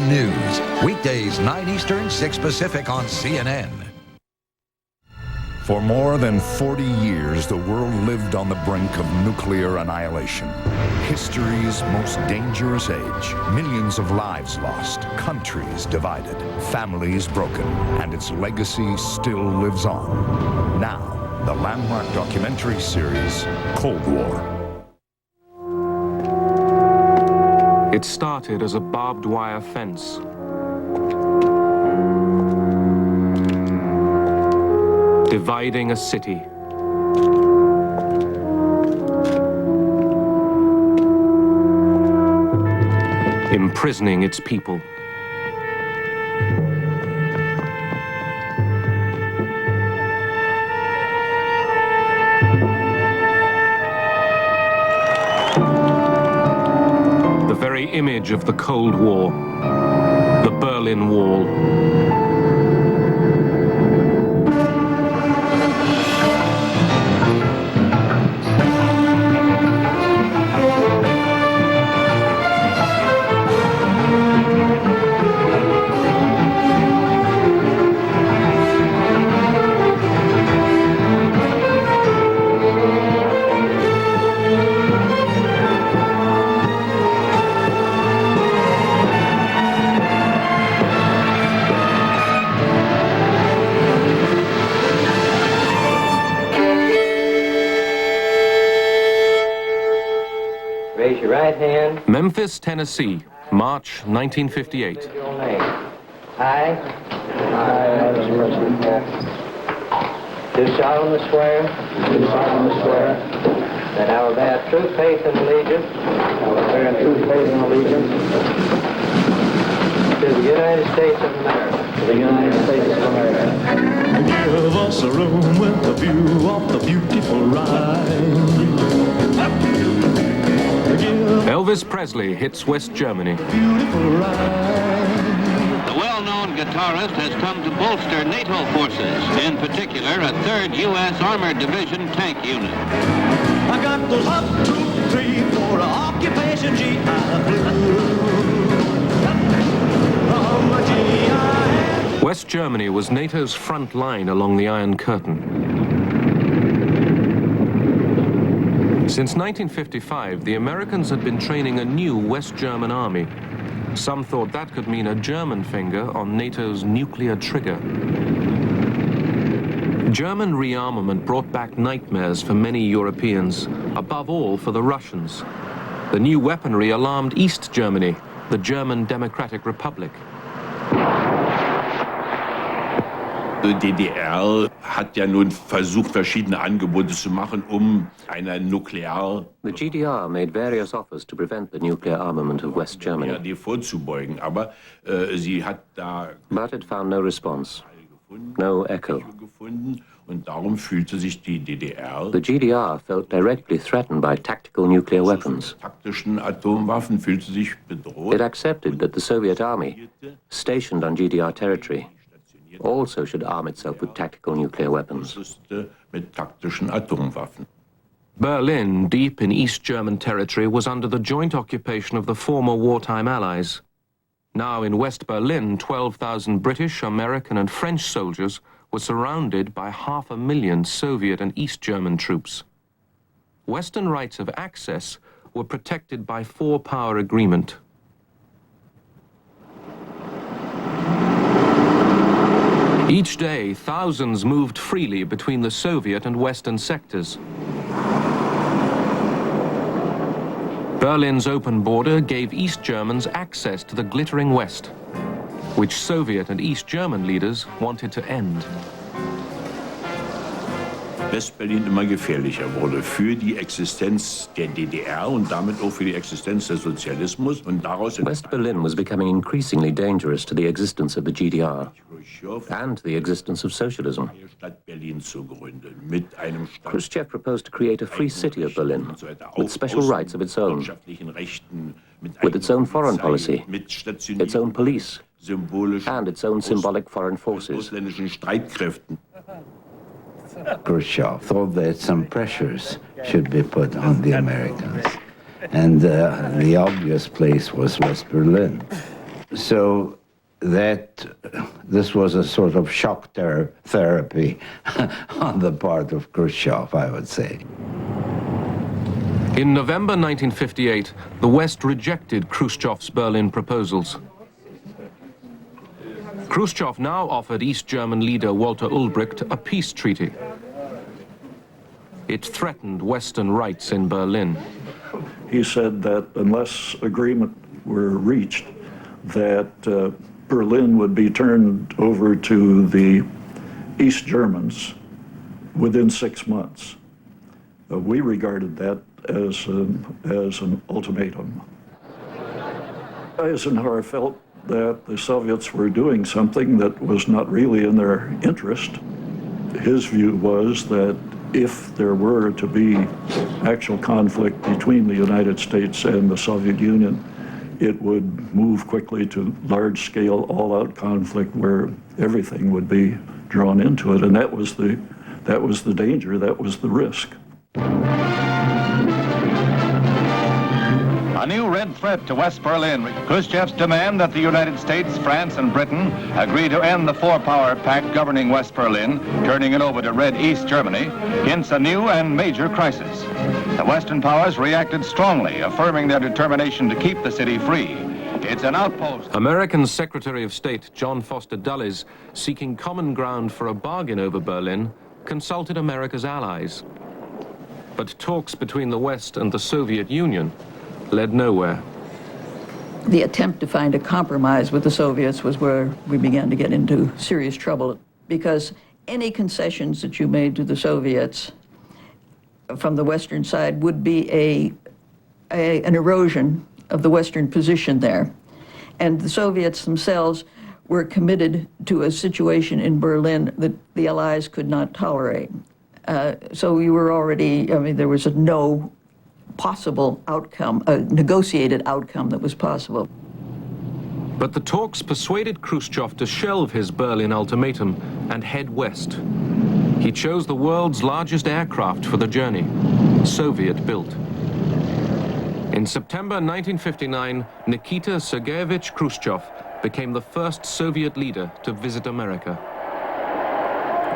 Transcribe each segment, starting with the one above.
Berlin News. Weekdays 9 Eastern, 6 Pacific on CNN. For more than 40 years, the world lived on the brink of nuclear annihilation. History's most dangerous age. Millions of lives lost, countries divided, families broken, and its legacy still lives on. Now, the landmark documentary series, Cold War. It started as a barbed wire fence. Dividing a city. Imprisoning its people. The very image of the Cold War, the Berlin Wall. Raise your right hand. Memphis, Tennessee, March 1958. Your name. I. Do solemnly swear. Do solemnly swear. That I will bear true faith and allegiance. I will bear true faith and allegiance. To the United States of America. To the United States of America. Give us a room with a view of the beautiful Rhine. Elvis Presley hits West Germany. Beautiful Rhine. The well-known guitarist has come to bolster NATO forces, in particular a 3rd U.S. Armored Division tank unit. I got those up 2, 3, 4 occupation GI Blue. From a GI. West Germany was NATO's front line along the Iron Curtain. Since 1955, the Americans had been training a new West German army. Some thought that could mean a German finger on NATO's nuclear trigger. German rearmament brought back nightmares for many Europeans, above all for the Russians. The new weaponry alarmed East Germany, the German Democratic Republic. Die DDR hat ja nun versucht, verschiedene Angebote zu machen, eine Nuklear... The GDR made various offers to prevent the nuclear armament of West Germany. ...die vorzubeugen, aber sie hat da... But it found no response, no echo. Und darum fühlte sich die DDR... The GDR felt directly threatened by tactical nuclear weapons. ...taktischen Atomwaffen fühlte sich bedroht. It accepted that the Soviet army, stationed on GDR territory, also should arm itself with tactical nuclear weapons. Mit taktischen Atomwaffen. Berlin, deep in East German territory, was under the joint occupation of the former wartime allies. Now in West Berlin, 12,000 British, American and French soldiers were surrounded by 500,000 Soviet and East German troops. Western rights of access were protected by four-power agreement. Each day, thousands moved freely between the Soviet and Western sectors. Berlin's open border gave East Germans access to the glittering West, which Soviet and East German leaders wanted to end. West-Berlin immer gefährlicher wurde für die Existenz der DDR und damit auch für die Existenz des Sozialismus. Und daraus West Berlin was becoming increasingly dangerous to the existence of the GDR and the existence of socialism. Khrushchev proposed to create a free city of Berlin with special rights of its own, with its own foreign policy, its own police, and its own symbolic foreign forces. Khrushchev thought that some pressures should be put on the Americans, and the obvious place was West Berlin. So that this was a sort of shock therapy on the part of Khrushchev, I would say. In November 1958, the West rejected Khrushchev's Berlin proposals. Khrushchev now offered East German leader Walter Ulbricht a peace treaty. It threatened Western rights in Berlin. He said that unless agreement were reached, that Berlin would be turned over to the East Germans within 6 months. We regarded that as an ultimatum. Eisenhower felt that the Soviets were doing something that was not really in their interest. His view was that if there were to be actual conflict between the United States and the Soviet Union, it would move quickly to large-scale, all-out conflict where everything would be drawn into it, and that was the danger, that was the risk. A new red threat to West Berlin. Khrushchev's demand that the United States, France, and Britain agree to end the four-power pact governing West Berlin, turning it over to Red East Germany, hints a new and major crisis. The Western powers reacted strongly, affirming their determination to keep the city free. It's an outpost. American Secretary of State John Foster Dulles, seeking common ground for a bargain over Berlin, consulted America's allies. But talks between the West and the Soviet Union led nowhere. The attempt to find a compromise with the Soviets was where we began to get into serious trouble, because any concessions that you made to the Soviets from the Western side would be an erosion of the Western position there. And the Soviets themselves were committed to a situation in Berlin that the Allies could not tolerate. So we were already, there was no possible outcome, a negotiated outcome that was possible. But the talks persuaded Khrushchev to shelve his Berlin ultimatum and head west. He chose the world's largest aircraft for the journey, Soviet-built. In September 1959, Nikita Sergeyevich Khrushchev became the first Soviet leader to visit America.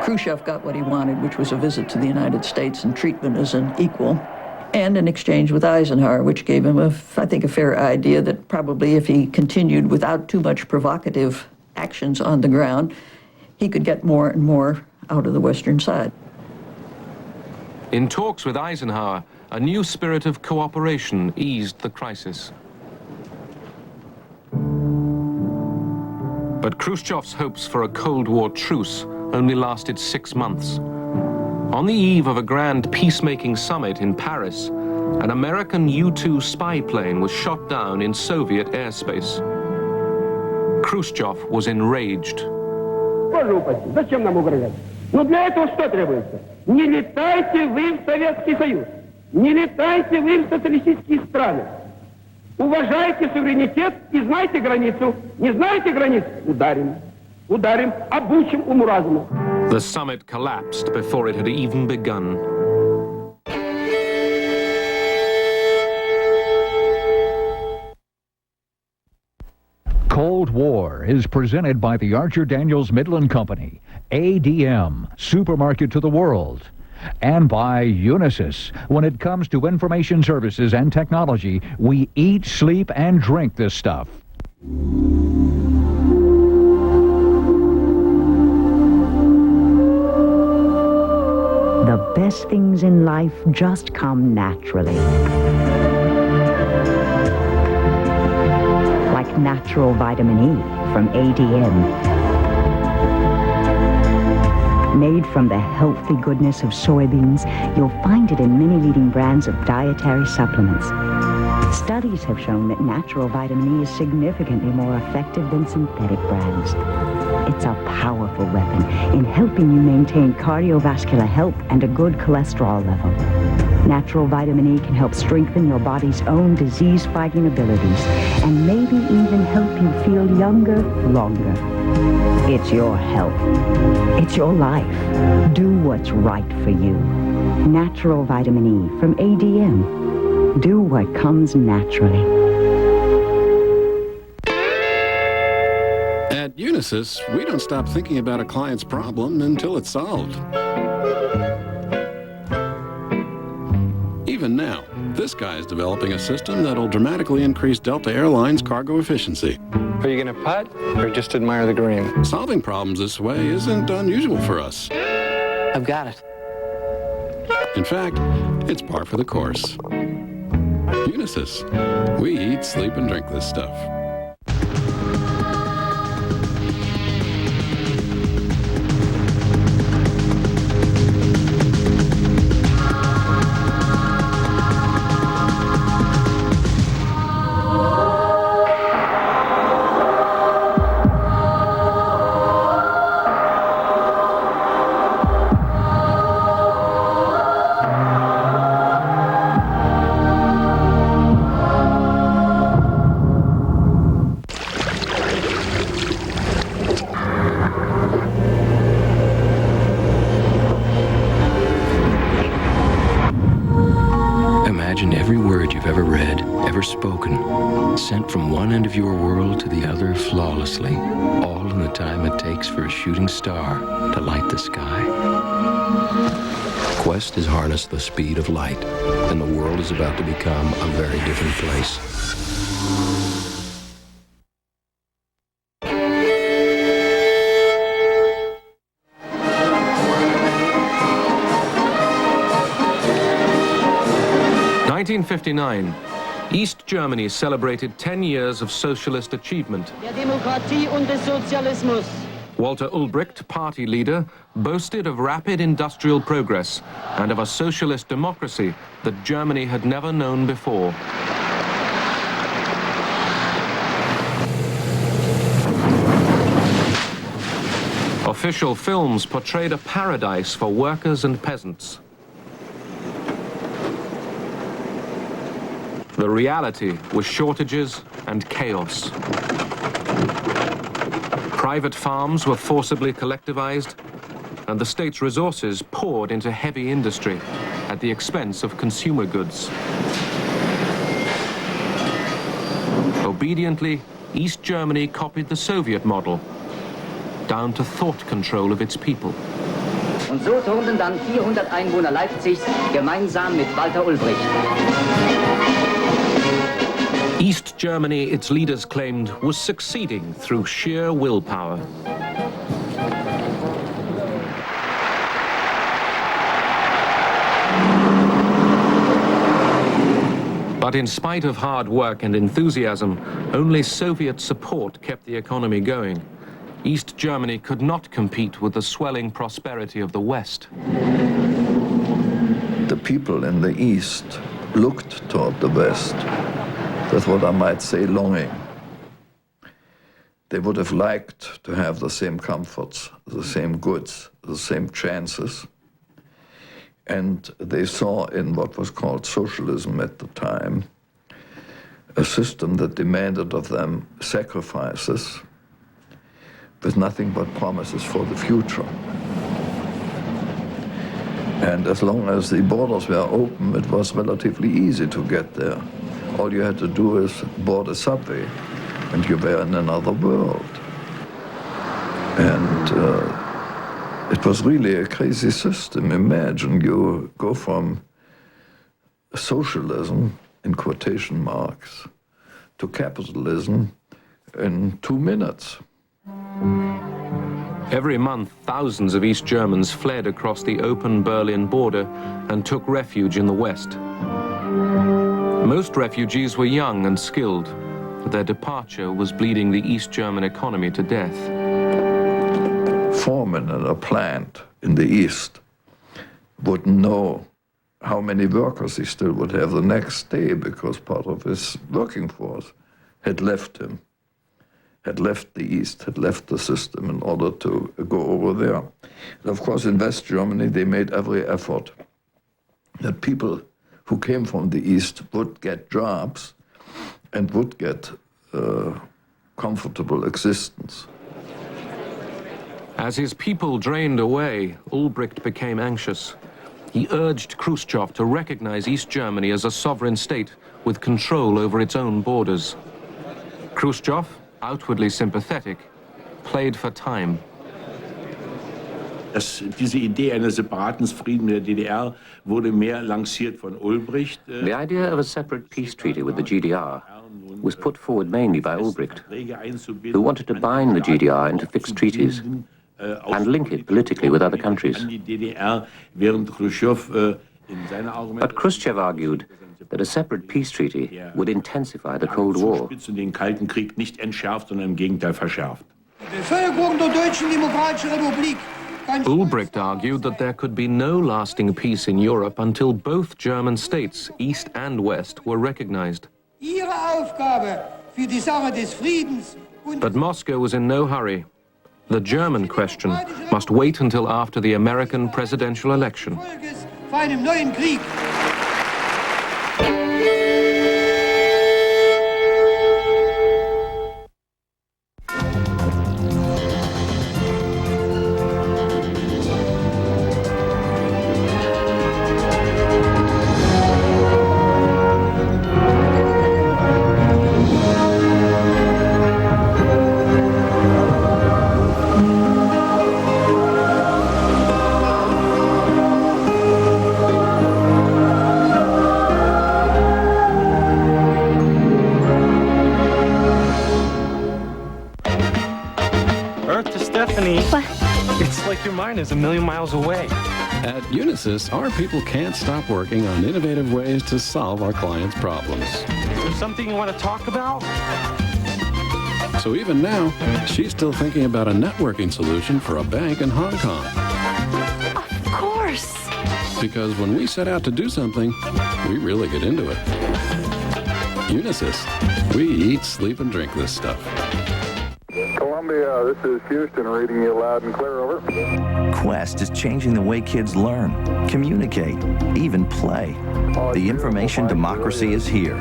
Khrushchev got what he wanted, which was a visit to the United States and treatment as an equal, and an exchange with Eisenhower, which gave him, I think, a fair idea that probably if he continued without too much provocative actions on the ground, he could get more and more out of the Western side. In talks with Eisenhower, a new spirit of cooperation eased the crisis. But Khrushchev's hopes for a Cold War truce only lasted 6 months. On the eve of a grand peacemaking summit in Paris, an American U-2 spy plane was shot down in Soviet airspace. Khrushchev was enraged. Зачем нам угрожать? Но для этого что требуется? Не летайте вы в Советский Союз, не летайте вы в социалистические страны. Уважайте суверенитет и знайте границу. Не знаете границ? Ударим. Ударим, обучим уму-разуму. The summit collapsed before it had even begun. Cold War is presented by the Archer Daniels Midland Company, ADM, Supermarket to the World, and by Unisys. When it comes to information services and technology, we eat, sleep, and drink this stuff. The best things in life just come naturally. Like natural vitamin E from ADM. Made from the healthy goodness of soybeans, you'll find it in many leading brands of dietary supplements. Studies have shown that natural vitamin E is significantly more effective than synthetic brands. It's a powerful weapon in helping you maintain cardiovascular health and a good cholesterol level. Natural vitamin E can help strengthen your body's own disease-fighting abilities and maybe even help you feel younger longer. It's your health. It's your life. Do what's right for you. Natural vitamin E from ADM. Do what comes naturally. At Unisys, we don't stop thinking about a client's problem until it's solved. Even now, this guy is developing a system that'll dramatically increase Delta Airlines' cargo efficiency. Are you going to putt or just admire the green? Solving problems this way isn't unusual for us. I've got it. In fact, it's par for the course. Unisys. We eat, sleep, and drink this stuff. Imagine every word you've ever read, ever spoken, sent from one end of your world to the other flawlessly, all in the time it takes for a shooting star to light the sky. Quest has harnessed the speed of light, and the world is about to become a very different place. In 1959, East Germany celebrated 10 years of socialist achievement. Der Demokratie und des Sozialismus. Walter Ulbricht, party leader, boasted of rapid industrial progress and of a socialist democracy that Germany had never known before. Official films portrayed a paradise for workers and peasants. The reality was shortages and chaos. Private farms were forcibly collectivized, and the state's resources poured into heavy industry at the expense of consumer goods. Obediently, East Germany copied the Soviet model, down to thought control of its people. Und so turnten dann 400 Einwohner Leipzigs gemeinsam mit Walter Ulbricht. East Germany, its leaders claimed, was succeeding through sheer willpower. But in spite of hard work and enthusiasm, only Soviet support kept the economy going. East Germany could not compete with the swelling prosperity of the West. The people in the East looked toward the West. That's what I might say, longing. They would have liked to have the same comforts, the same goods, the same chances. And they saw in what was called socialism at the time a system that demanded of them sacrifices with nothing but promises for the future. And as long as the borders were open, it was relatively easy to get there. All you had to do is board a subway, and you were in another world. And it was really a crazy system. Imagine you go from socialism, in quotation marks, to capitalism in 2 minutes. Every month, thousands of East Germans fled across the open Berlin border and took refuge in the West. Most refugees were young and skilled. Their departure was bleeding the East German economy to death. Foreman in a plant in the East wouldn't know how many workers he still would have the next day because part of his working force had left him, had left the East, had left the system in order to go over there. And of course, in West Germany, they made every effort that people who came from the East would get jobs and would get comfortable existence. As his people drained away, Ulbricht became anxious. He urged Khrushchev to recognize East Germany as a sovereign state with control over its own borders. Khrushchev, outwardly sympathetic, played for time. Diese Idee eines separaten Friedens mit der DDR wurde mehr lanciert von Ulbricht. The idea of a separate peace treaty with the GDR was put forward mainly by Ulbricht, who wanted to bind the GDR into fixed treaties and link it politically with other countries. But Khrushchev argued that a separate peace treaty would intensify the Cold War. Den Kalten Krieg nicht entschärft, sondern im Gegenteil verschärft. Bevölkerung der Deutschen Demokratischen Republik. Ulbricht argued that there could be no lasting peace in Europe until both German states, East and West, were recognized. Ihre Aufgabe für die Sache des Friedens. But Moscow was in no hurry. The German question must wait until after the American presidential election. Vor einem neuen Krieg. It's like your mind is a million miles away. At Unisys, our people can't stop working on innovative ways to solve our clients' problems. Is there something you want to talk about? So even now, she's still thinking about a networking solution for a bank in Hong Kong. Of course. Because when we set out to do something, we really get into it. Unisys. We eat, sleep, and drink this stuff. Columbia, this is Houston, reading you loud and clear, over. Quest is changing the way kids learn, communicate, even play. The information democracy is here.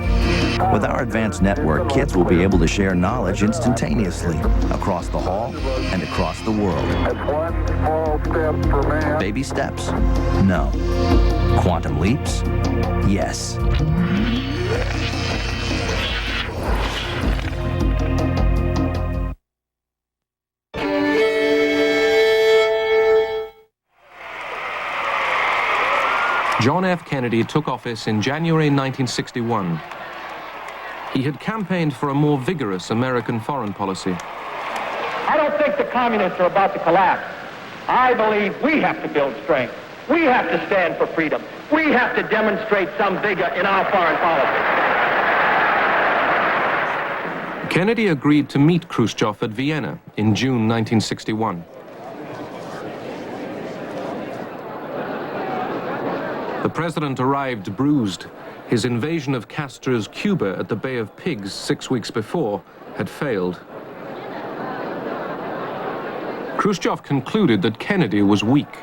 With our advanced network, kids will be able to share knowledge instantaneously across the hall and across the world. That's one small step for man. Baby steps? No. Quantum leaps? Yes. John F. Kennedy took office in January 1961. He had campaigned for a more vigorous American foreign policy. I don't think the communists are about to collapse. I believe we have to build strength. We have to stand for freedom. We have to demonstrate some vigor in our foreign policy. Kennedy agreed to meet Khrushchev at Vienna in June 1961. The president arrived bruised. His invasion of Castro's Cuba at the Bay of Pigs 6 weeks before had failed. Khrushchev concluded that Kennedy was weak.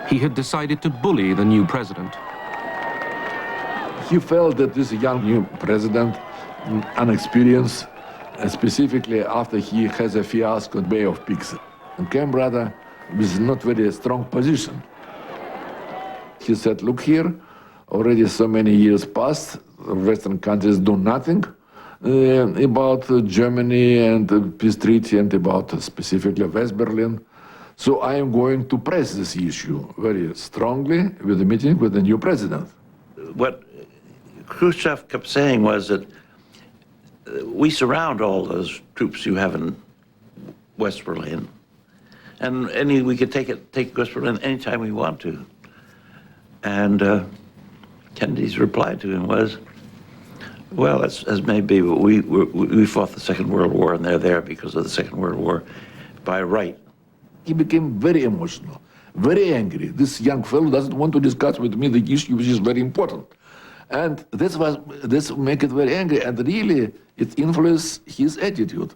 He had decided to bully the new president. He felt that this young new president, unexperienced, specifically after he has a fiasco at Bay of Pigs, and came rather with not very strong position. He said, look here, already so many years passed, Western countries do nothing about Germany and the peace treaty and about specifically West Berlin. So I am going to press this issue very strongly with the meeting with the new president. What Khrushchev kept saying was that we surround all those troops you have in West Berlin, and we could take West Berlin anytime we want to. And Kennedy's reply to him was, well, as may be, but we fought the Second World War, and they're there because of the Second World War by right. He became very emotional, very angry. This young fellow doesn't want to discuss with me the issue, which is very important. And this make it very angry, and really it influenced his attitude.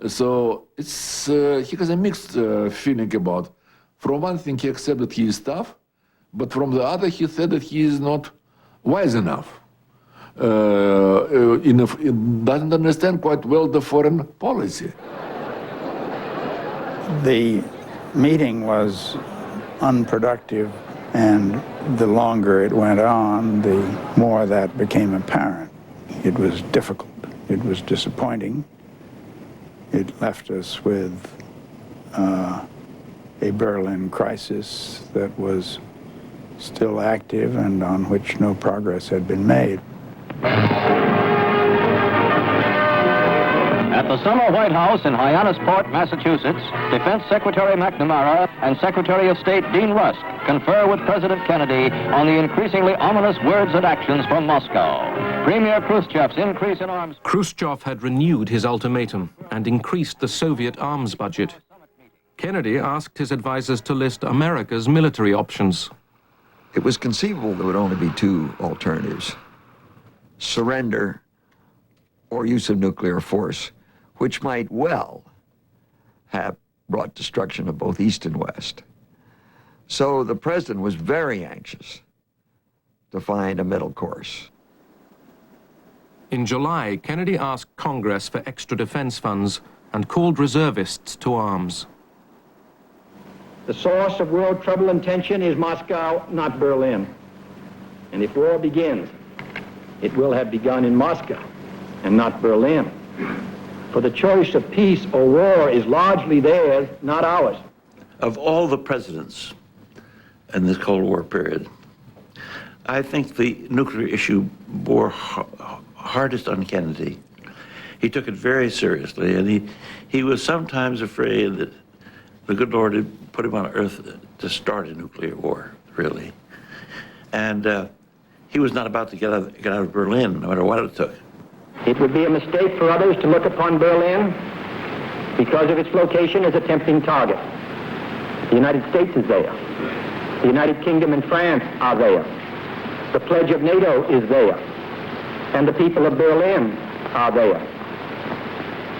So it's he has a mixed feeling about. From one thing, he accepted he is tough, but from the other, he said that he is not wise enough. He doesn't understand quite well the foreign policy. The meeting was unproductive, and the longer it went on, the more that became apparent. It was difficult. It was disappointing. It left us with a Berlin crisis that was still active and on which no progress had been made. At the summer White House in Hyannisport, Massachusetts, Defense Secretary McNamara and Secretary of State Dean Rusk confer with President Kennedy on the increasingly ominous words and actions from Moscow. Premier Khrushchev's increase in arms... Khrushchev had renewed his ultimatum and increased the Soviet arms budget. Kennedy asked his advisors to list America's military options. It was conceivable there would only be two alternatives: surrender or use of nuclear force, which might well have brought destruction of both East and West. So the president was very anxious to find a middle course. In July, Kennedy asked Congress for extra defense funds and called reservists to arms. The source of world trouble and tension is Moscow, not Berlin. And if war begins, it will have begun in Moscow and not Berlin. For the choice of peace or war is largely theirs, not ours. Of all the presidents in this Cold War period, I think the nuclear issue bore hardest on Kennedy. He took it very seriously, and he was sometimes afraid that the good Lord had put him on earth to start a nuclear war, really. And he was not about to get out of Berlin, no matter what it took. It would be a mistake for others to look upon Berlin because of its location as a tempting target. The United States is there. The United Kingdom and France are there. The pledge of NATO is there. And the people of Berlin are there.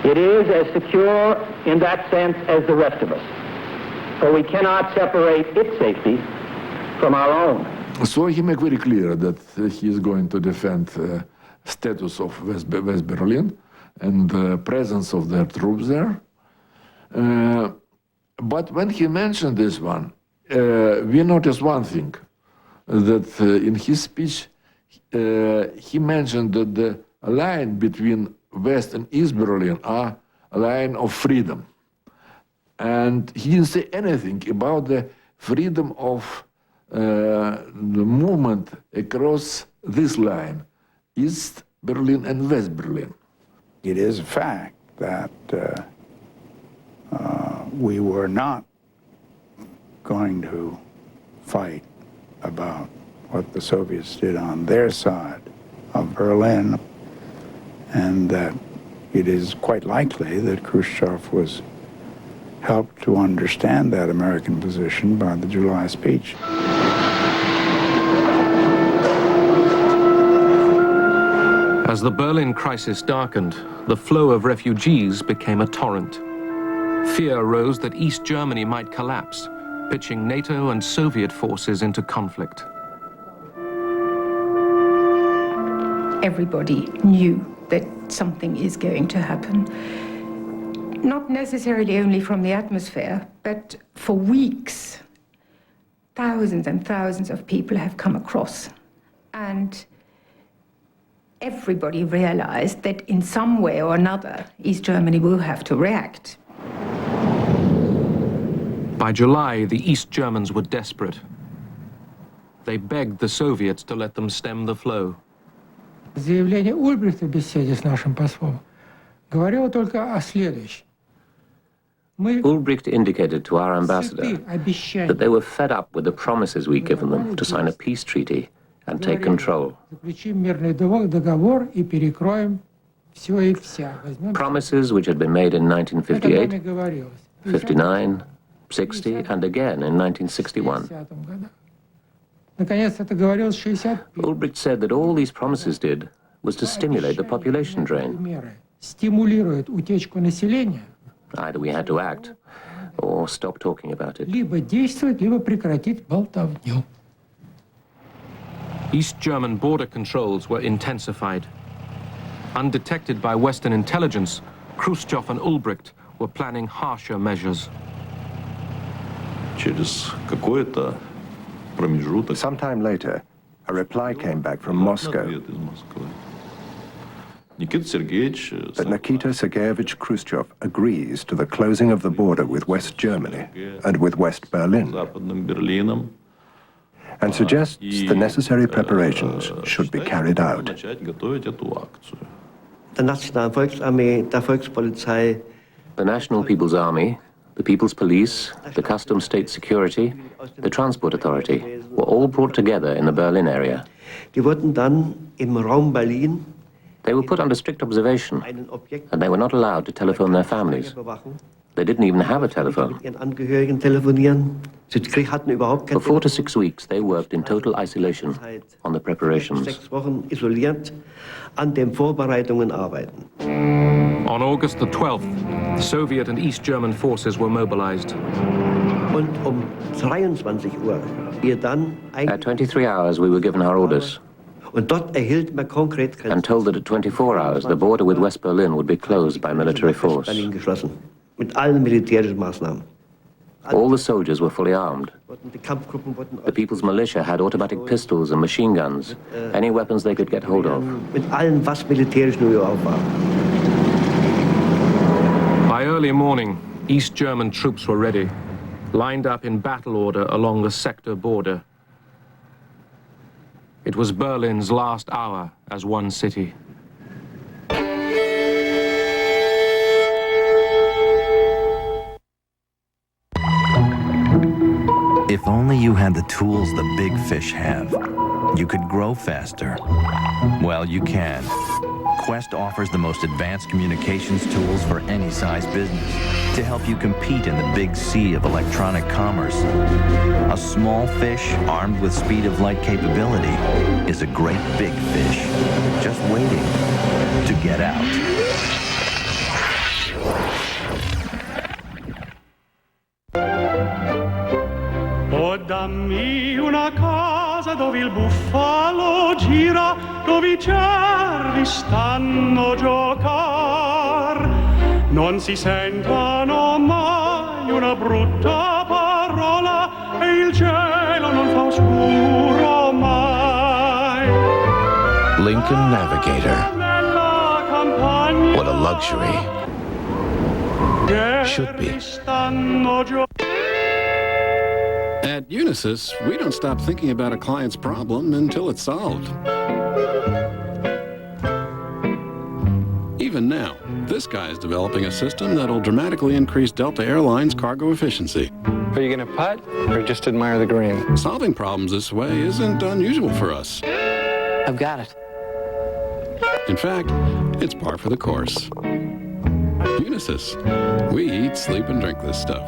It is as secure in that sense as the rest of us. For we cannot separate its safety from our own. So he made very clear that he is going to defend status of West Berlin and the presence of their troops there. But when he mentioned this one, we noticed one thing, that in his speech he mentioned that the line between West and East Berlin are a line of freedom. And he didn't say anything about the freedom of the movement across this line, East Berlin and West Berlin. It is a fact that we were not going to fight about what the Soviets did on their side of Berlin, and that it is quite likely that Khrushchev was helped to understand that American position by the July speech. As the Berlin crisis darkened, the flow of refugees became a torrent. Fear rose that East Germany might collapse, pitching NATO and Soviet forces into conflict. Everybody knew that something is going to happen. Not necessarily only from the atmosphere, but for weeks, thousands and thousands of people have come across. And everybody realized that in some way or another, East Germany will have to react. By July, the East Germans were desperate. They begged the Soviets to let them stem the flow. Заявление Ульбрихта в беседе с нашим послом говорило только о следующем. Ulbricht indicated to our ambassador that they were fed up with the promises we'd given them to sign a peace treaty and take control. Promises which had been made in 1958, 59, 60, and again in 1961. Ulbricht said that all these promises did was to stimulate the population drain. Either we had to act or stop talking about it. East German border controls were intensified. Undetected by Western intelligence, Khrushchev and Ulbricht were planning harsher measures. Sometime later, a reply came back from Moscow. But Nikita Sergeyevich Khrushchev agrees to the closing of the border with West Germany and with West Berlin, and suggests the necessary preparations should be carried out. The National People's Army, the People's Police, the Customs State Security, the Transport Authority were all brought together in the Berlin area. They were put under strict observation, and they were not allowed to telephone their families. They didn't even have a telephone. For 4 to 6 weeks, they worked in total isolation on the preparations. On August the 12th, Soviet and East German forces were mobilized. At 23 hours, we were given our orders and told that at 24 hours, the border with West Berlin would be closed by military force. All the soldiers were fully armed. The People's Militia had automatic pistols and machine guns, any weapons they could get hold of. By early morning, East German troops were ready, lined up in battle order along the sector border. It was Berlin's last hour as one city. If only you had the tools the big fish have, you could grow faster. Well, you can. Quest offers the most advanced communications tools for any size business to help you compete in the big sea of electronic commerce. A small fish armed with speed of light capability is a great big fish, just waiting to get out. Oh, dammi una casa dove il buffalo gira, dove I cervi stanno a giocar. Non si sentano mai una brutta parola e il cielo non fa oscuro mai. Lincoln Navigator. What a luxury. Should be. At Unisys, we don't stop thinking about a client's problem until it's solved. Even now, this guy's developing a system that'll dramatically increase Delta Airlines' cargo efficiency. Are you gonna putt or just admire the green? Solving problems this way isn't unusual for us. I've got it. In fact, it's par for the course. Unisys. We eat, sleep, and drink this stuff.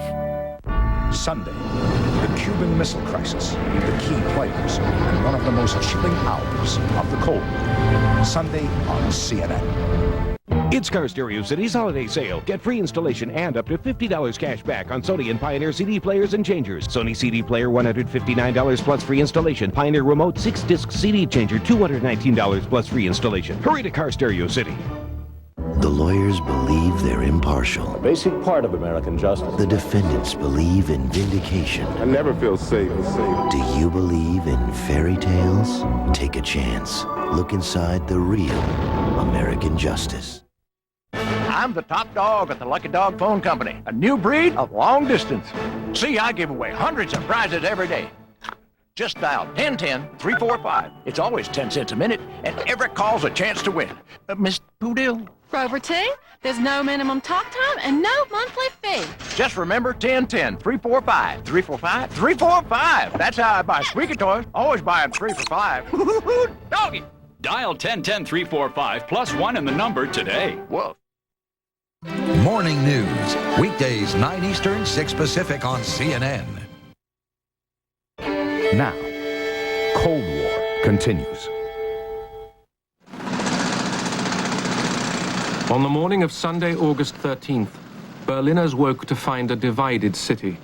Sunday, the Cuban Missile Crisis, the key players, and one of the most chilling hours of the Cold War. Sunday on CNN. It's Car Stereo City's holiday sale. Get free installation and up to $50 cash back on Sony and Pioneer CD players and changers. Sony CD player, $159 plus free installation. Pioneer remote 6-disc CD changer, $219 plus free installation. Hurry to Car Stereo City. The lawyers believe they're impartial. A basic part of American justice. The defendants believe in vindication. I never feel safe. Do you believe in fairy tales? Take a chance. Look inside the real American justice. I'm the top dog at the Lucky Dog Phone Company, a new breed of long distance. See, I give away hundreds of prizes every day. Just dial 1010-345. It's always 10 cents a minute, and every call's a chance to win. Miss Poodle? Roberty, there's no minimum talk time and no monthly fee. Just remember 1010-345. 345. That's how I buy squeaky toys. Always buy them 3 for $5. Doggy! Dial 1010-345 plus 1 in the number today. Whoa. Morning News, weekdays 9 Eastern, 6 Pacific on CNN. Now, Cold War continues. On the morning of Sunday, August 13th, Berliners woke to find a divided city.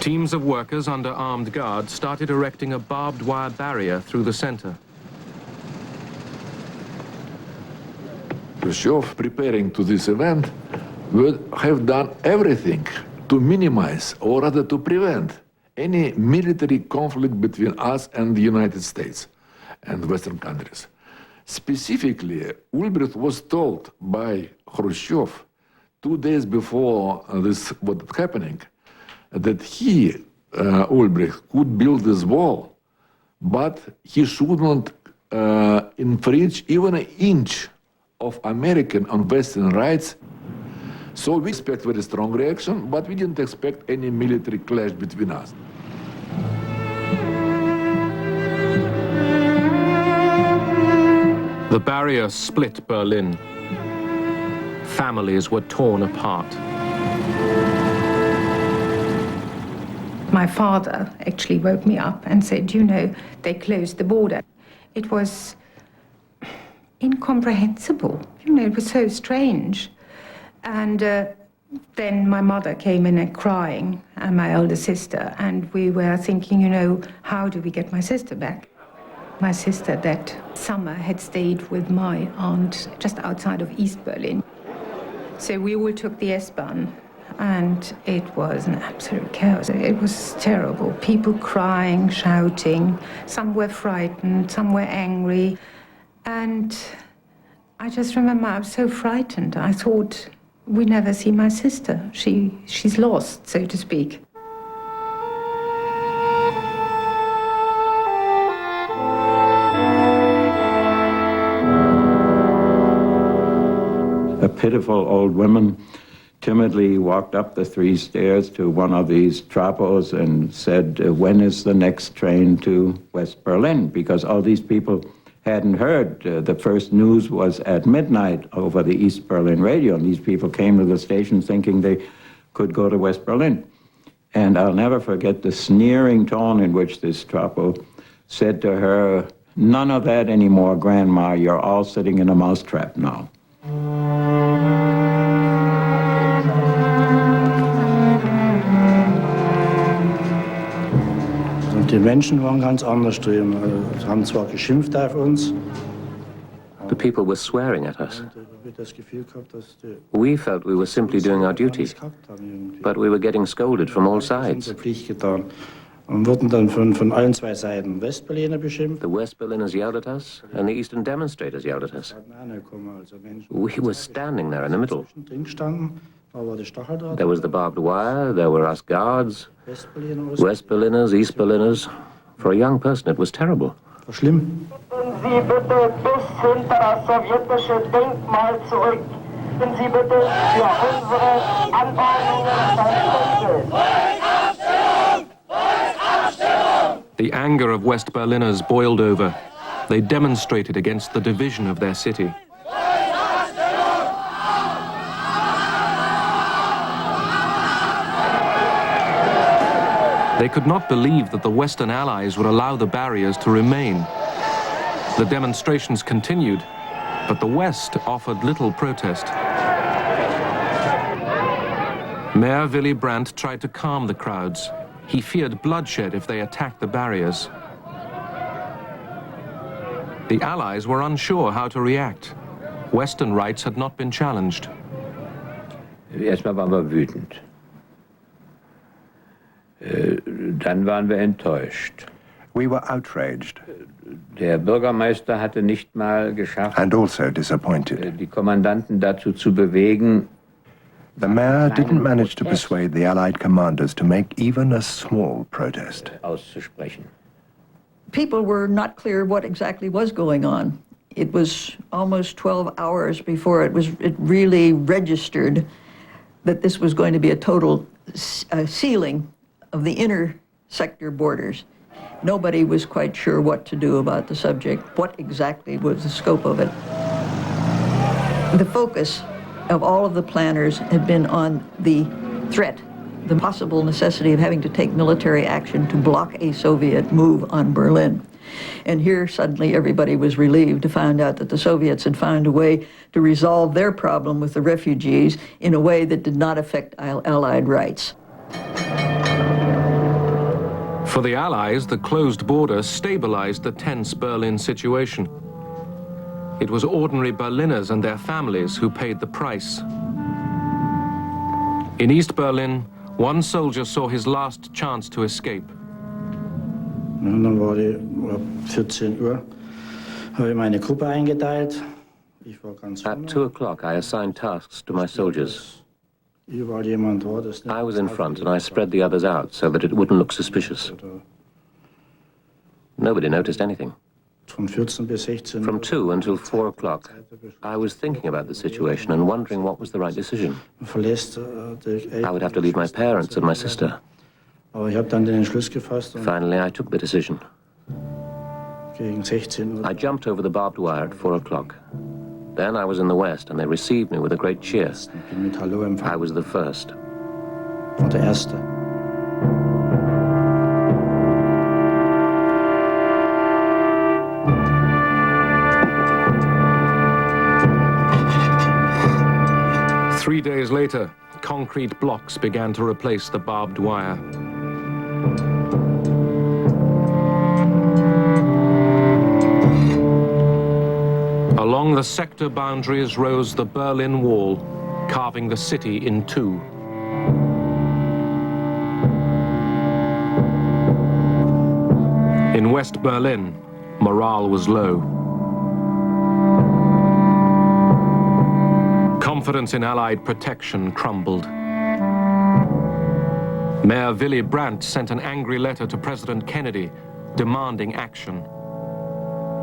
Teams of workers under armed guard started erecting a barbed wire barrier through the center. Khrushchev, preparing to this event, would have done everything to minimize, or rather to prevent, any military conflict between us and the United States. and Western countries. Specifically, Ulbricht was told by Khrushchev 2 days before this was happening that he, Ulbricht, could build this wall, but he shouldn't infringe even an inch of American and Western rights. So we expect very strong reaction, but we didn't expect any military clash between us. The barrier split Berlin. Families were torn apart. My father actually woke me up and said, you know, they closed the border. It was incomprehensible. You know, it was so strange. And then my mother came in crying, and my elder sister, and we were thinking, you know, how do we get my sister back? My sister that summer had stayed with my aunt just outside of East Berlin. So we all took the S-Bahn, and it was an absolute chaos. It was terrible. People crying, shouting. Some were frightened, some were angry. And I just remember I was so frightened. I thought, we never see my sister. She's lost, so to speak. A pitiful old woman timidly walked up the 3 stairs to one of these trapos and said, when is the next train to West Berlin? Because all these people hadn't heard. The first news was at midnight over the East Berlin radio, and these people came to the station thinking they could go to West Berlin. And I'll never forget the sneering tone in which this trapo said to her, none of that anymore, Grandma, you're all sitting in a mousetrap now. Die Menschen waren ganz anders drüben, haben zwar geschimpft auf uns. The people were swearing at us. We felt we were simply doing our duty, but we were getting scolded from all sides. Und wurden dann von allen 2 Seiten Westberliner beschimpft. The West Berliners yelled at us, and the Eastern demonstrators yelled at us. We were standing there in the middle. There was the barbed wire, there were us guards, West Berliners, East Berliners. For a young person, it was terrible. Schlimm. Sie bitte bis hinter das sowjetische Denkmal zurück. Sie bitte für unsere Anordnungen verständlich. The anger of West Berliners boiled over. They demonstrated against the division of their city. They could not believe that the Western Allies would allow the barriers to remain. The demonstrations continued, but the West offered little protest. Mayor Willy Brandt tried to calm the crowds. He feared bloodshed if they attacked the barriers. The Allies were unsure how to react. Western rights had not been challenged. Erstmal waren wir wütend. Dann waren wir enttäuscht. We were outraged. Der Bürgermeister hatte nicht mal geschafft, and also disappointed. Die Kommandanten dazu zu bewegen. The mayor didn't manage to persuade the Allied commanders to make even a small protest. Auszusprechen. People were not clear what exactly was going on. It was almost 12 hours before it really registered that this was going to be a total sealing of the inner sector borders. Nobody was quite sure what to do about the subject, what exactly was the scope of it. The focus of all of the planners had been on the threat, the possible necessity of having to take military action to block a Soviet move on Berlin. And here suddenly everybody was relieved to find out that the Soviets had found a way to resolve their problem with the refugees in a way that did not affect Allied rights. For the Allies, the closed border stabilized the tense Berlin situation. It was ordinary Berliners and their families who paid the price. In East Berlin, one soldier saw his last chance to escape. Und dann war die 14 Uhr, habe ich meine Gruppe eingeteilt. Ich war ganz At 2 o'clock, I assigned tasks to my soldiers. Überall jemand war, das I was in front and I spread the others out so that it wouldn't look suspicious. Nobody noticed anything. Von 14 bis 16 From 2 until 4 o'clock, I was thinking about the situation and wondering what was the right decision. verlässt I would have to leave my parents and my sister. Aber ich habe dann den Entschluss gefasst und Finally, I took the decision. gegen 16 Uhr I jumped over the barbed wire at 4 o'clock. Then I was in the west and they received me with a great cheer. bin mit Hallo I empfangen was the first. und der Erste. Three days later, concrete blocks began to replace the barbed wire. Along the sector boundaries rose the Berlin Wall, carving the city in two. In West Berlin, morale was low. Confidence in Allied protection crumbled. Mayor Willy Brandt sent an angry letter to President Kennedy demanding action.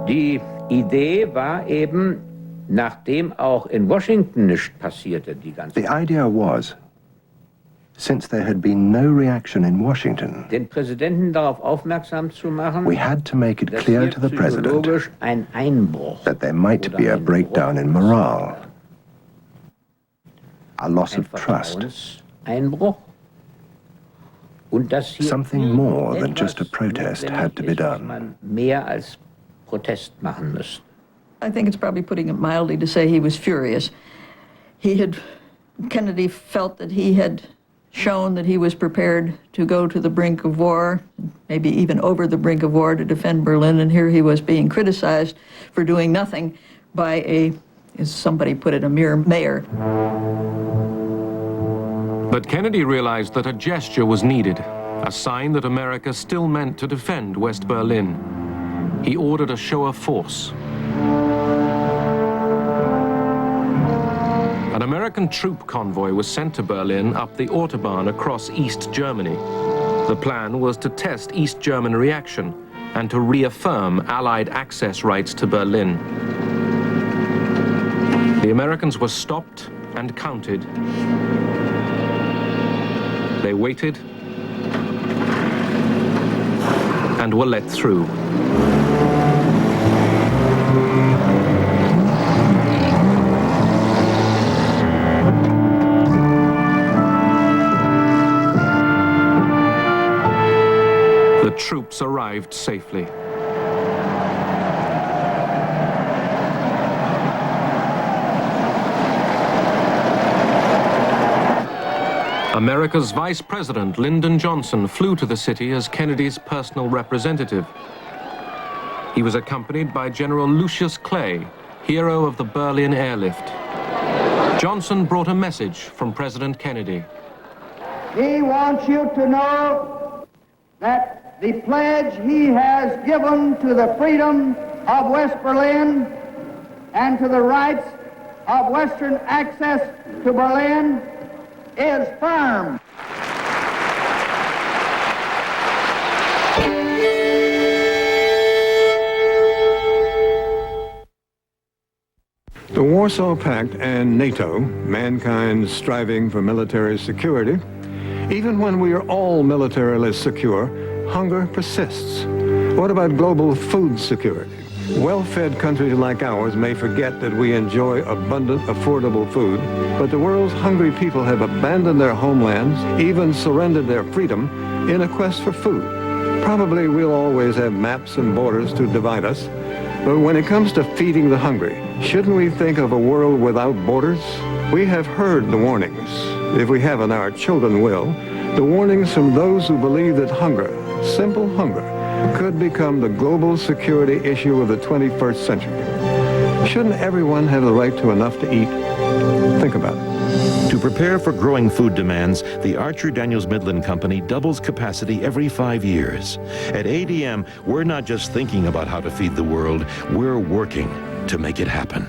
Die Idee war eben, nachdem auch in Washington nichts passierte, die ganze The idea was, since there had been no reaction in Washington, den Präsidenten darauf aufmerksam zu machen, we had to make it dass clear hier to the president psychologisch ein Einbruch that there might be a breakdown in morale, a loss of trust, Einbruch und dass hier something more than just a protest had to be done. man mehr als Protest machen müsste. I think it's probably putting it mildly to say he was furious. Kennedy felt that he had shown that he was prepared to go to the brink of war, maybe even over the brink of war to defend Berlin, and here he was being criticized for doing nothing by as somebody put it, a mere mayor. But Kennedy realized that a gesture was needed, a sign that America still meant to defend West Berlin. He ordered a show of force. An American troop convoy was sent to Berlin up the Autobahn across East Germany. The plan was to test East German reaction and to reaffirm Allied access rights to Berlin. The Americans were stopped and counted. They waited and were let through. The troops arrived safely. America's Vice President, Lyndon Johnson, flew to the city as Kennedy's personal representative. He was accompanied by General Lucius Clay, hero of the Berlin airlift. Johnson brought a message from President Kennedy. He wants you to know that the pledge he has given to the freedom of West Berlin and to the rights of Western access to Berlin is firm. The Warsaw Pact and NATO, mankind's striving for military security, even when we are all militarily secure, hunger persists. What about global food security? Well-fed countries like ours may forget that we enjoy abundant, affordable food, but the world's hungry people have abandoned their homelands, even surrendered their freedom, in a quest for food. Probably we'll always have maps and borders to divide us, but when it comes to feeding the hungry, shouldn't we think of a world without borders? We have heard the warnings. If we haven't, our children will. The warnings from those who believe that hunger, simple hunger, could become the global security issue of the 21st century. Shouldn't everyone have the right to enough to eat? Think about it. To prepare for growing food demands, the Archer Daniels Midland Company doubles capacity every 5 years. At ADM, we're not just thinking about how to feed the world, we're working to make it happen.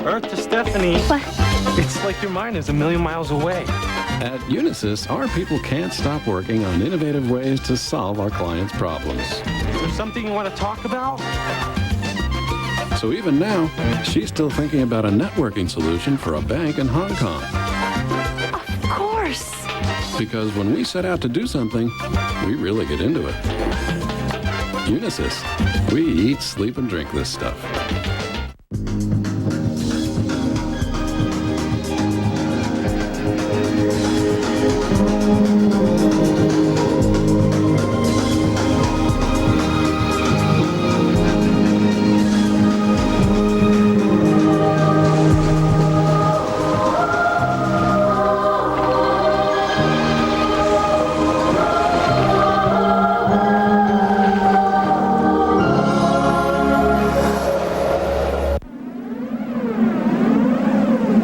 Earth to Stephanie. What? It's like your mind is a million miles away. At Unisys, our people can't stop working on innovative ways to solve our clients' problems. Is there something you want to talk about? So even now, she's still thinking about a networking solution for a bank in Hong Kong. Of course. Because when we set out to do something, we really get into it. Unisys. We eat, sleep, and drink this stuff.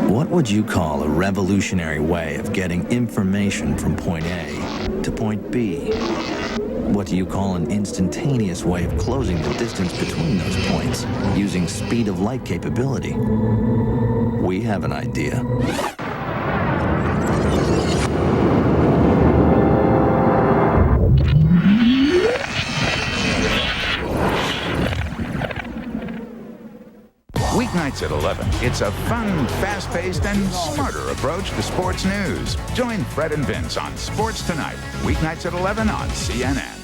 What would you call a revolutionary way of getting information from point A to point B? What do you call an instantaneous way of closing the distance between those points using speed of light capability? We have an idea. Weeknights at 11. It's a fun, fast-paced, and smarter approach to sports news. Join Fred and Vince on Sports Tonight. Weeknights at 11 on CNN.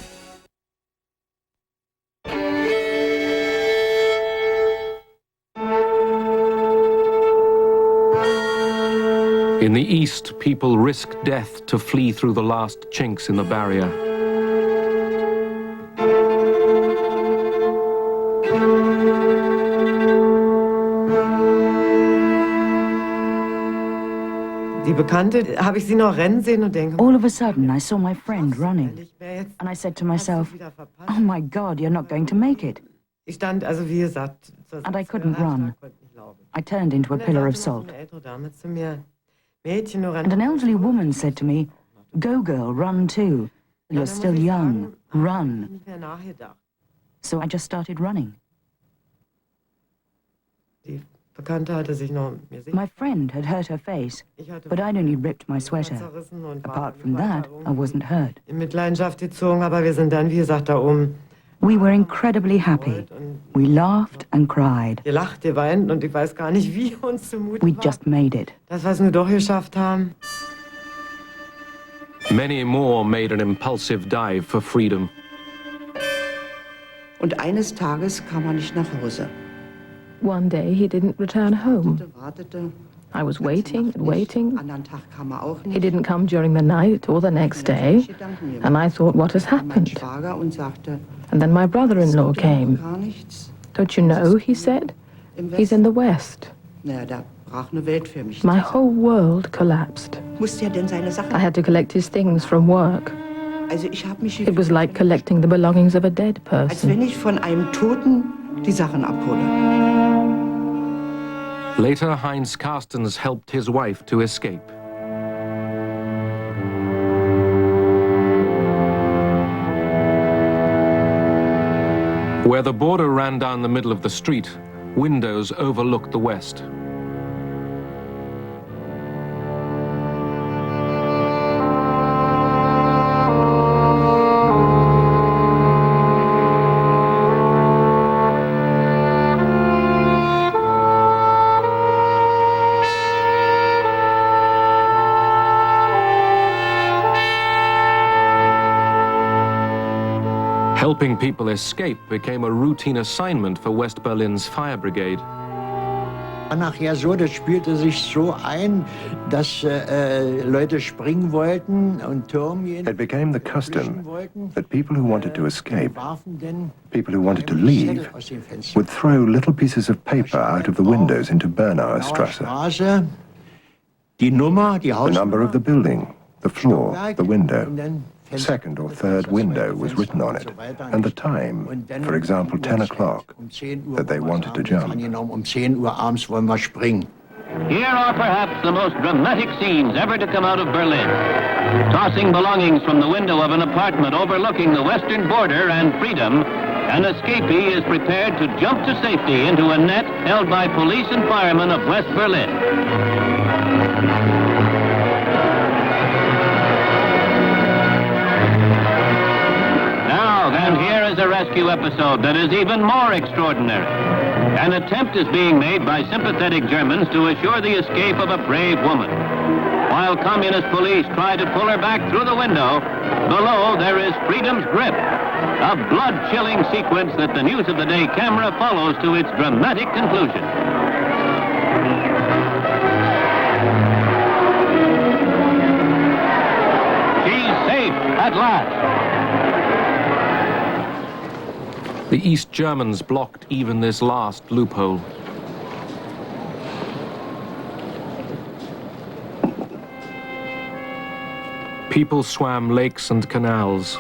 In the east, people risk death to flee through the last chinks in the barrier. Die Bekannte, habe ich sie noch rennen sehen und denke... All of a sudden, I saw my friend running. And I said to myself, oh my God, you're not going to make it. Ich stand, also wie gesagt... And I couldn't run. I turned into a pillar of salt. And an elderly woman said to me, go girl, run too. You're still young, run. So I just started running. My friend had hurt her face, but I'd only ripped my sweater. Apart from that, I wasn't hurt. We were incredibly happy. We laughed and cried. We just made it. Many more made an impulsive dive for freedom. Und eines Tages kam nicht nach Hause. One day he didn't return home. I was waiting and waiting. He didn't come during the night or the next day, and I thought, what has happened? And then my brother-in-law came. Don't you know, he said, he's in the West. My whole world collapsed. I had to collect his things from work. It was like collecting the belongings of a dead person. Later, Heinz Carstens helped his wife to escape. Where the border ran down the middle of the street, windows overlooked the west. Helping people escape became a routine assignment for West Berlin's fire brigade. Nachher so, das spielte sich so ein, dass Leute springen wollten und Türme. It became the custom that people who wanted to escape, people who wanted to leave, would throw little pieces of paper out of the windows into Bernauer Strasse. Die Nummer, die The number of the building, the floor, the window. second or third window was written on it, and the time, for example, 10 o'clock, that they wanted to jump. Here are perhaps the most dramatic scenes ever to come out of Berlin. Tossing belongings from the window of an apartment overlooking the western border and freedom, an escapee is prepared to jump to safety into a net held by police and firemen of West Berlin. Now, then, here is a rescue episode that is even more extraordinary. An attempt is being made by sympathetic Germans to assure the escape of a brave woman. While communist police try to pull her back through the window, below there is freedom's grip. A blood-chilling sequence that the News of the Day camera follows to its dramatic conclusion. She's safe at last. The East Germans blocked even this last loophole. People swam lakes and canals,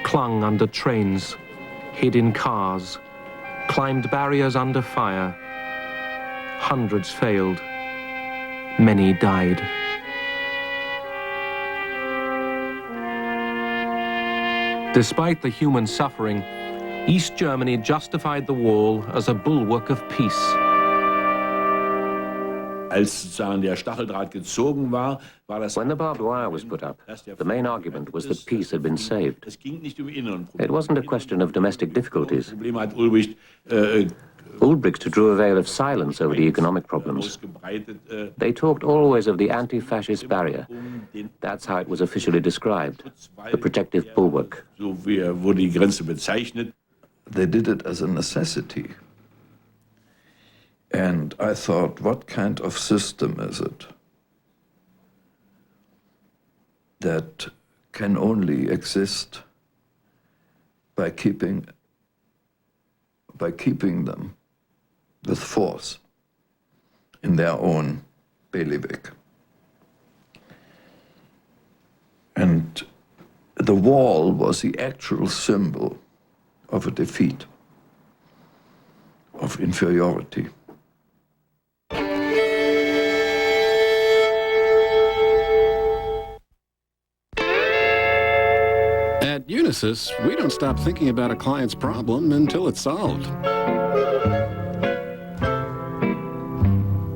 clung under trains, hid in cars, climbed barriers under fire. Hundreds failed. Many died. Despite the human suffering, East Germany justified the wall as a bulwark of peace. When the barbed wire was put up, the main argument was that peace had been saved. It wasn't a question of domestic difficulties. Ulbricht drew a veil of silence over the economic problems. They talked always of the anti-fascist barrier. That's how it was officially described, the protective bulwark. They did it as a necessity. And I thought, what kind of system is it that can only exist by keeping them with force in their own bailiwick? And the wall was the actual symbol of a defeat, of inferiority. At Unisys, we don't stop thinking about a client's problem until it's solved.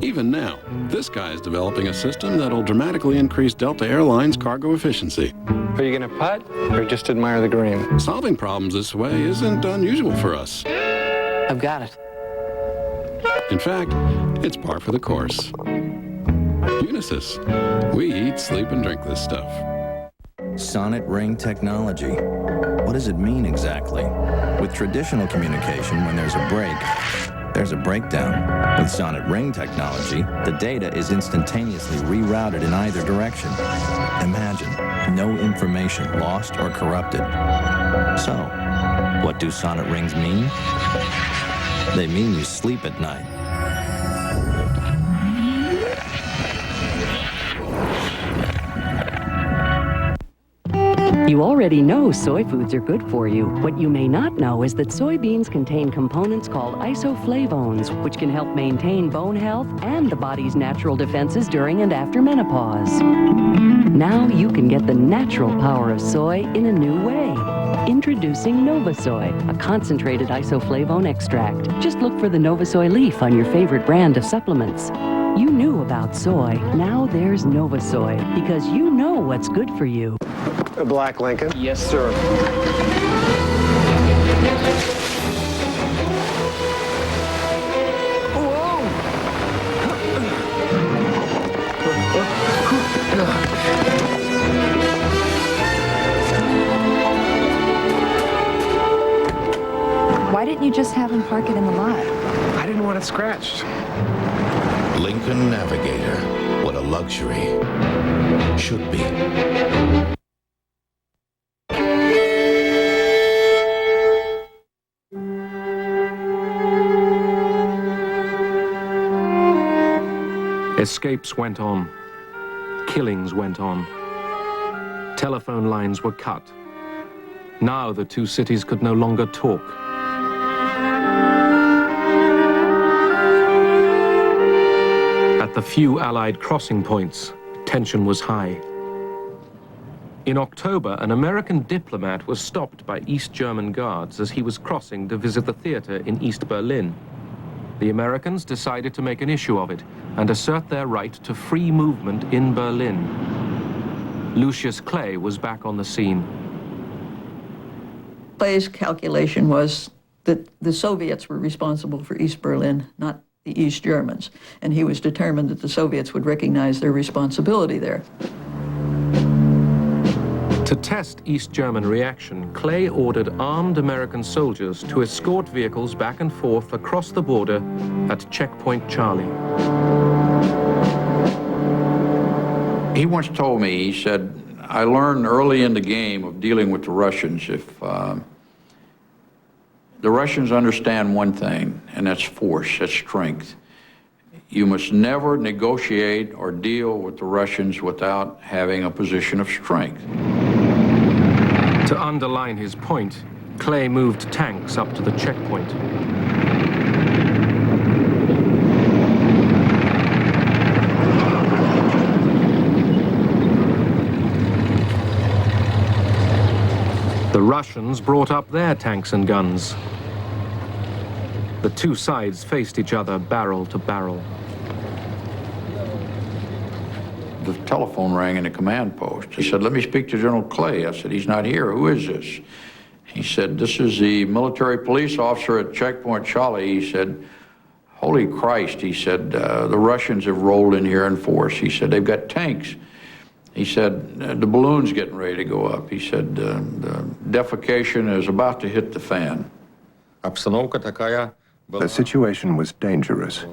Even now, this guy's developing a system that'll dramatically increase Delta Airlines' cargo efficiency. Are you gonna putt or just admire the green? Solving problems this way isn't unusual for us. I've got it. In fact, it's par for the course. Unisys. We eat, sleep, and drink this stuff. Sonnet ring technology. What does it mean exactly? With traditional communication, when there's a breakdown. With Sonnet ring technology, the data is instantaneously rerouted in either direction. Imagine, no information lost or corrupted. So, what do Sonnet rings mean? They mean you sleep at night. You already know soy foods are good for you. What you may not know is that soybeans contain components called isoflavones, which can help maintain bone health and the body's natural defenses during and after menopause. Now you can get the natural power of soy in a new way. Introducing Novasoy, a concentrated isoflavone extract. Just look for the Novasoy leaf on your favorite brand of supplements. You knew about soy. Now there's Novasoy, because you know what's good for you. A black Lincoln? Yes, sir. Why didn't you just have him park it in the lot? I didn't want it scratched. Lincoln Navigator. What a luxury. Should be. Escapes went on. Killings went on. Telephone lines were cut. Now the two cities could no longer talk. At the few Allied crossing points, tension was high. In October, an American diplomat was stopped by East German guards as he was crossing to visit the theater in East Berlin. The Americans decided to make an issue of it and assert their right to free movement in Berlin. Lucius Clay was back on the scene. Clay's calculation was that the Soviets were responsible for East Berlin, not the East Germans, and he was determined that the Soviets would recognize their responsibility there. To test East German reaction, Clay ordered armed American soldiers to escort vehicles back and forth across the border at Checkpoint Charlie. He once told me, he said, I learned early in the game of dealing with the Russians, if the Russians understand one thing, and that's force, that's strength. You must never negotiate or deal with the Russians without having a position of strength. To underline his point, Clay moved tanks up to the checkpoint. The Russians brought up their tanks and guns. The two sides faced each other barrel to barrel. The telephone rang in the command post. He said, let me speak to General Clay. I said, he's not here. Who is this? He said, this is the military police officer at Checkpoint Charlie. He said, holy Christ, he said, the Russians have rolled in here in force. He said, they've got tanks. He said, the balloon's getting ready to go up. He said, the defecation is about to hit the fan. The situation was dangerous.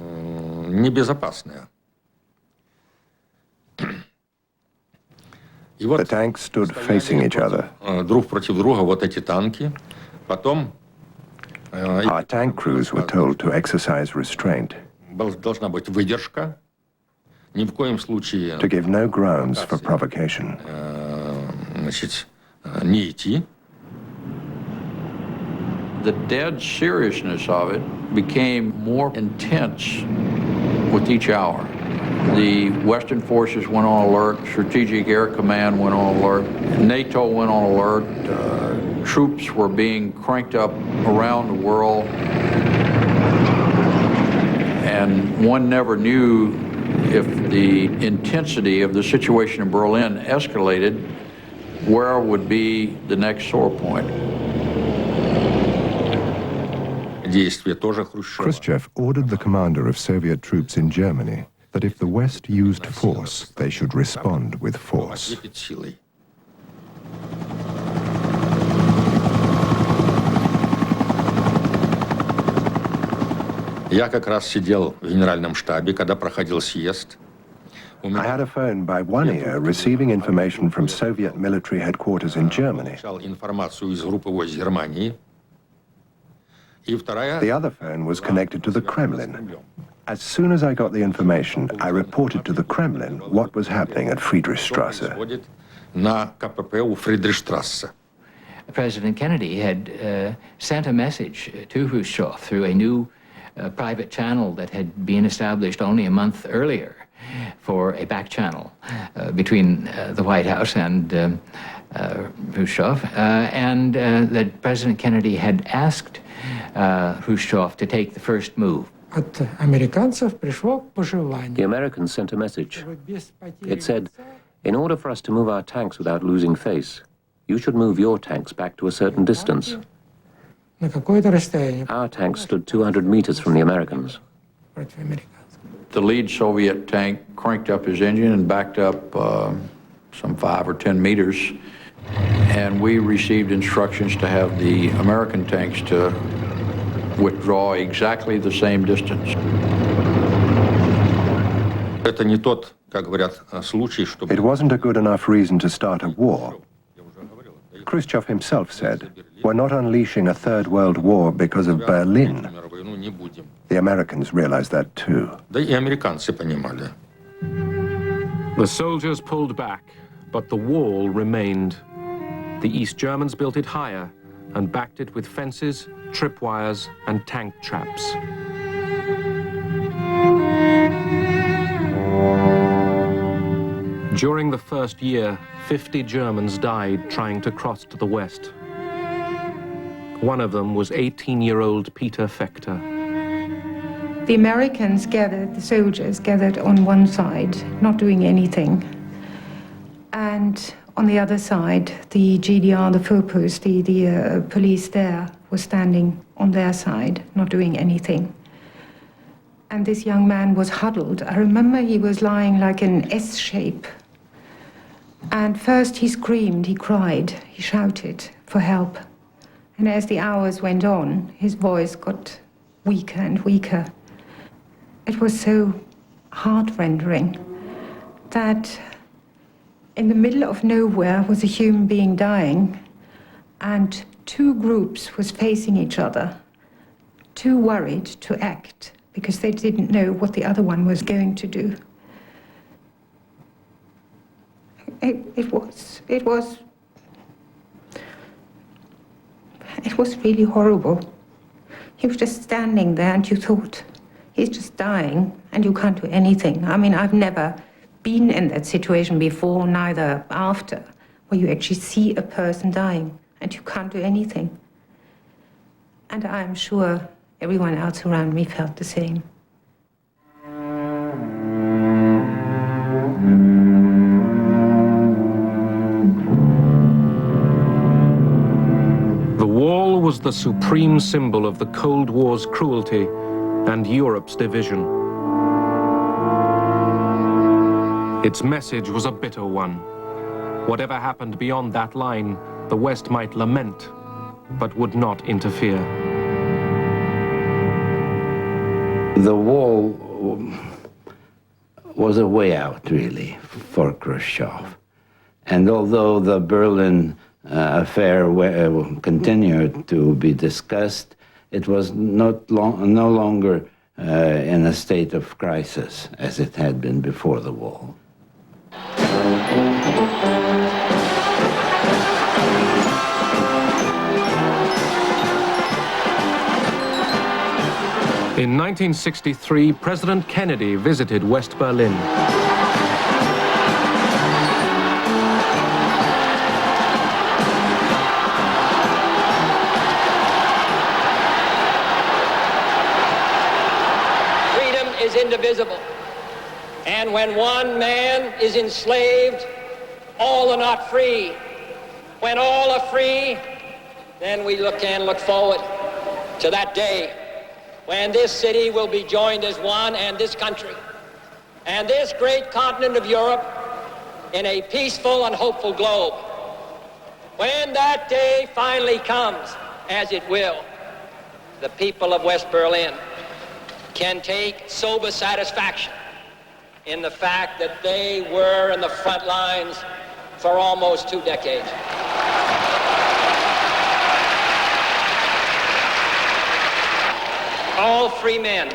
The tanks stood facing each other. Our tank crews were told to exercise restraint, to give no grounds for provocation. The dead seriousness of it became more intense with each hour. The Western forces went on alert, Strategic Air Command went on alert, NATO went on alert, troops were being cranked up around the world, and one never knew if the intensity of the situation in Berlin escalated, where would be the next sore point. Khrushchev ordered the commander of Soviet troops in Germany that if the West used force, they should respond with force. Я как раз сидел в генеральном штабе, когда проходил съезд. I had a phone by one ear receiving information from Soviet military headquarters in Germany. Информацию из группы войск Германии. The other phone was connected to the Kremlin. As soon as I got the information, I reported to the Kremlin what was happening at Friedrichstrasse. На КПП у Фридрихштрассе. President Kennedy had sent a message to Khrushchev through a new private channel that had been established only a month earlier for a back channel between the White House and Khrushchev, and that President Kennedy had asked Khrushchev to take the first move. The Americans sent a message. It said, in order for us to move our tanks without losing face, you should move your tanks back to a certain distance. Our tanks stood 200 meters from the Americans. The lead Soviet tank cranked up his engine and backed up some 5 or 10 meters, and we received instructions to have the American tanks to withdraw exactly the same distance. Это не тот, как говорят, случай, чтобы... It wasn't a good enough reason to start a war. Khrushchev himself said, we're not unleashing a third world war because of Berlin. The Americans realized that too. Да и американцы понимали. The soldiers pulled back, But the wall remained. The East Germans built it higher and backed it with fences, tripwires, and tank traps. During the first year, 50 Germans died trying to cross to the west. One of them was 18-year-old Peter Fechter. The Americans gathered, the soldiers gathered on one side, not doing anything. And on the other side, the GDR, the Vorpost, the police there, was standing on their side, not doing anything. And this young man was huddled. I remember he was lying like an S shape. And first he screamed, he cried, he shouted for help. And as the hours went on, his voice got weaker and weaker. It was so heart-rending that in the middle of nowhere was a human being dying, and two groups was facing each other, too worried to act because they didn't know what the other one was going to do. It was really horrible. He was just standing there and you thought, he's just dying and you can't do anything. I mean, I've never been in that situation before, neither after, where you actually see a person dying and you can't do anything. And I'm sure everyone else around me felt the same. The wall was the supreme symbol of the Cold War's cruelty and Europe's division. Its message was a bitter one. Whatever happened beyond that line, the West might lament, but would not interfere. The wall was a way out, really, for Khrushchev. And although the Berlin affair continued to be discussed, it was no longer in a state of crisis as it had been before the wall. In 1963, President Kennedy visited West Berlin. Freedom is indivisible. And when one man is enslaved, all are not free. When all are free, then we can look forward to that day when this city will be joined as one, and this country, and this great continent of Europe, in a peaceful and hopeful globe. When that day finally comes, as it will, the people of West Berlin can take sober satisfaction in the fact that they were in the front lines for almost 2 decades. All free men